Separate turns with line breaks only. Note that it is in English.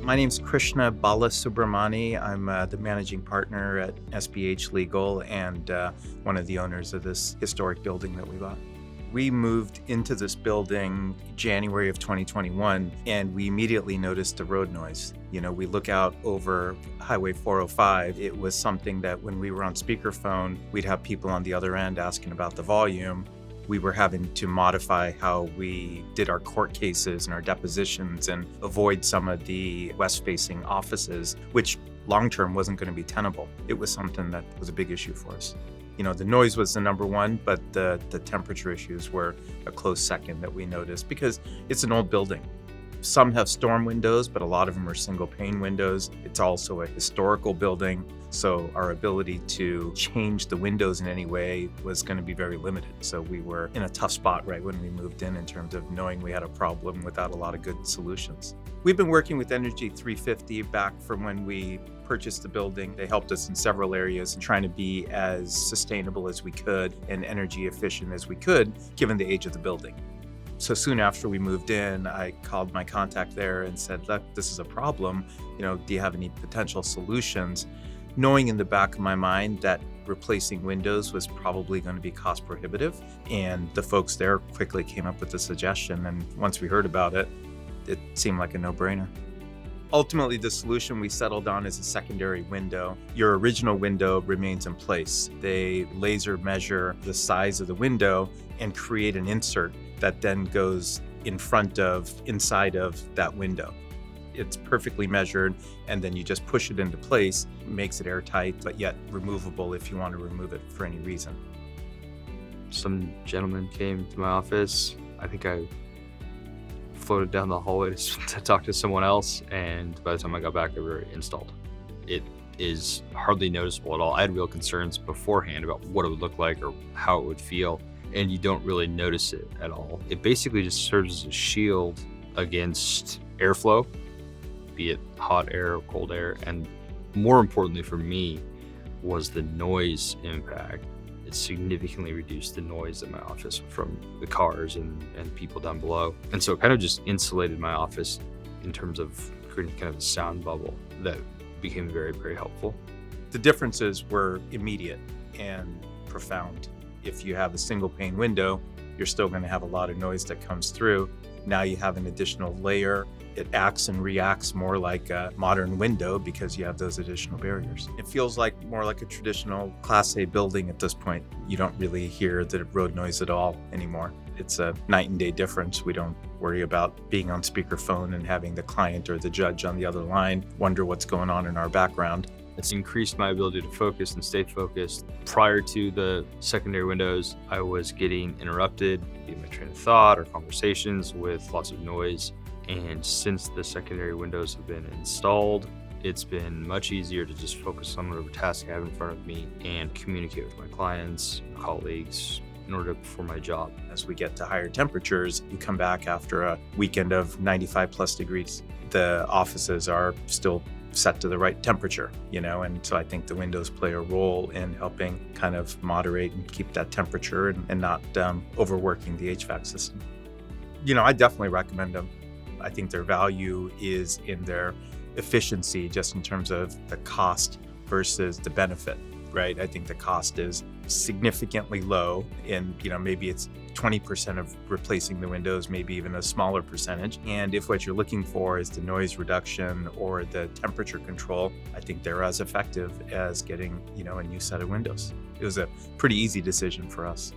My name's Krishna Balasubramani. I'm the managing partner at SBH Legal and one of the owners of this historic building that we bought. We moved into this building January of 2021, and we immediately noticed the road noise. We look out over Highway 405. It was something that when we were on speakerphone, we'd have people on the other end asking about the volume. We were having to modify how we did our court cases and our depositions and avoid some of the west-facing offices, which long-term wasn't going to be tenable. It was something that was a big issue for us. The noise was the number one, but the temperature issues were a close second that we noticed because it's an old building. Some have storm windows, but a lot of them are single pane windows. It's also a historical building, so our ability to change the windows in any way was going to be very limited. So we were in a tough spot right when we moved in terms of knowing we had a problem without a lot of good solutions. We've been working with Energy 350 back from when we purchased the building. They helped us in several areas and trying to be as sustainable as we could and energy efficient as we could, given the age of the building. So soon after we moved in, I called my contact there and said, look, this is a problem. Do you have any potential solutions? Knowing in the back of my mind that replacing windows was probably going to be cost prohibitive. And the folks there quickly came up with a suggestion. And once we heard about it, it seemed like a no-brainer. Ultimately, the solution we settled on is a secondary window. Your original window remains in place. They laser measure the size of the window and create an insert that then goes inside of that window. It's perfectly measured, and then you just push it into place. It makes it airtight, but yet removable if you want to remove it for any reason.
Some gentleman came to my office. I think I floated down the hallway to talk to someone else, and by the time I got back, they were installed. It is hardly noticeable at all. I had real concerns beforehand about what it would look like or how it would feel, and you don't really notice it at all. It basically just serves as a shield against airflow, be it hot air or cold air, and more importantly for me was the noise impact. It significantly reduced the noise in my office from the cars and people down below. And so it kind of just insulated my office in terms of creating kind of a sound bubble that became very, very helpful.
The differences were immediate and profound. If you have a single pane window, you're still going to have a lot of noise that comes through. Now you have an additional layer. It acts and reacts more like a modern window because you have those additional barriers. It feels more like a traditional Class A building at this point. You don't really hear the road noise at all anymore. It's a night and day difference. We don't worry about being on speakerphone and having the client or the judge on the other line wonder what's going on in our background.
It's increased my ability to focus and stay focused. Prior to the secondary windows, I was getting interrupted in my train of thought or conversations with lots of noise. And since the secondary windows have been installed, it's been much easier to just focus on whatever task I have in front of me and communicate with my clients, colleagues, in order to perform my job.
As we get to higher temperatures, you come back after a weekend of 95 plus degrees. The offices are still set to the right temperature, and so I think the windows play a role in helping kind of moderate and keep that temperature and not overworking the HVAC system. I definitely recommend them. I think their value is in their efficiency, just in terms of the cost versus the benefit, right? I think the cost is significantly low, and maybe it's 20% of replacing the windows, maybe even a smaller percentage. And if what you're looking for is the noise reduction or the temperature control, I think they're as effective as getting a new set of windows. It was a pretty easy decision for us.